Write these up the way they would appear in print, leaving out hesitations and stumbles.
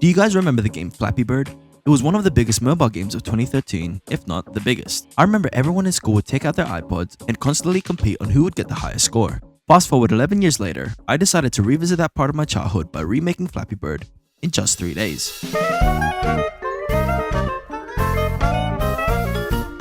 Do you guys remember the game Flappy Bird? It was one of the biggest mobile games of 2013, if not the biggest. I remember everyone in school would take out their iPods and constantly compete on who would get the highest score. Fast forward 11 years later, I decided to revisit that part of my childhood by remaking Flappy Bird in just 3 days.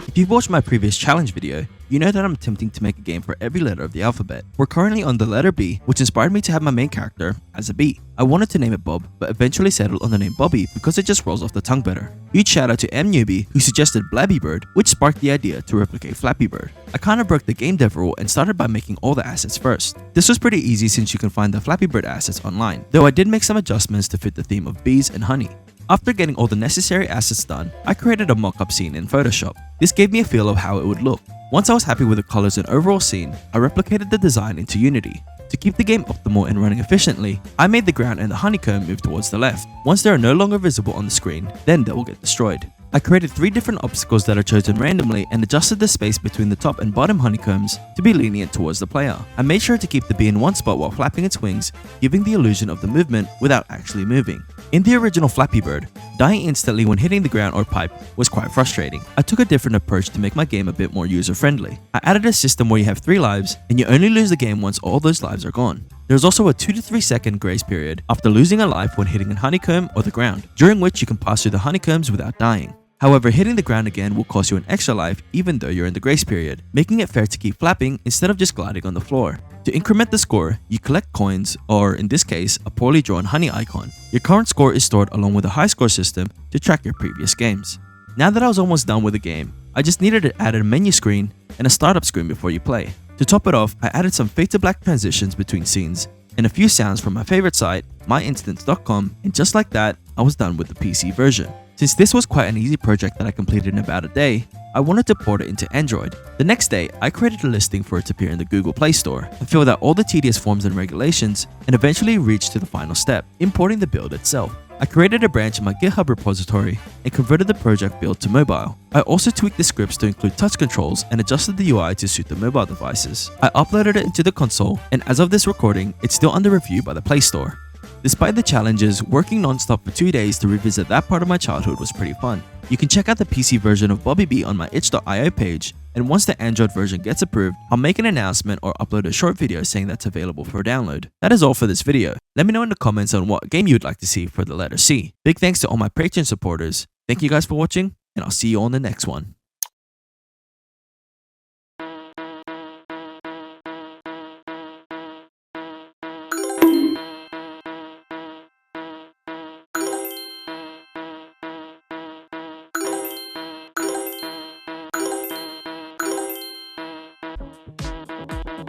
If you've watched my previous challenge video, you know that I'm attempting to make a game for every letter of the alphabet. We're currently on the letter B, which inspired me to have my main character as a bee. I wanted to name it Bob, but eventually settled on the name Bobby because it just rolls off the tongue better. Huge shout out to M Newbie who suggested Blabby Bird, which sparked the idea to replicate Flappy Bird. I kinda broke the game dev rule and started by making all the assets first. This was pretty easy since you can find the Flappy Bird assets online, though I did make some adjustments to fit the theme of bees and honey. After getting all the necessary assets done, I created a mock-up scene in Photoshop. This gave me a feel of how it would look. Once I was happy with the colors and overall scene, I replicated the design into Unity. To keep the game optimal and running efficiently, I made the ground and the honeycomb move towards the left. Once they are no longer visible on the screen, then they will get destroyed. I created 3 different obstacles that are chosen randomly and adjusted the space between the top and bottom honeycombs to be lenient towards the player. I made sure to keep the bee in one spot while flapping its wings, giving the illusion of the movement without actually moving. In the original Flappy Bird, dying instantly when hitting the ground or pipe was quite frustrating. I took a different approach to make my game a bit more user-friendly. I added a system where you have 3 lives and you only lose the game once all those lives are gone. There's also a 2 to 3 second grace period after losing a life when hitting a honeycomb or the ground, during which you can pass through the honeycombs without dying. However, hitting the ground again will cost you an extra life even though you're in the grace period, making it fair to keep flapping instead of just gliding on the floor. To increment the score, you collect coins, or in this case, a poorly drawn honey icon. Your current score is stored along with a high score system to track your previous games. Now that I was almost done with the game, I just needed to add a menu screen and a startup screen before you play. To top it off, I added some fade to black transitions between scenes and a few sounds from my favorite site, myinstance.com, and just like that, I was done with the PC version. Since this was quite an easy project that I completed in about a day, I wanted to port it into Android. The next day, I created a listing for it to appear in the Google Play Store and filled out all the tedious forms and regulations and eventually reached to the final step, importing the build itself. I created a branch in my GitHub repository and converted the project build to mobile. I also tweaked the scripts to include touch controls and adjusted the UI to suit the mobile devices. I uploaded it into the console, and as of this recording, it's still under review by the Play Store. Despite the challenges, working non-stop for 2 days to revisit that part of my childhood was pretty fun. You can check out the PC version of Bobby Bee on my itch.io page, and once the Android version gets approved, I'll make an announcement or upload a short video saying that's available for download. That is all for this video. Let me know in the comments on what game you'd like to see for the letter C. Big thanks to all my Patreon supporters. Thank you guys for watching, and I'll see you on the next one.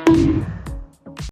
You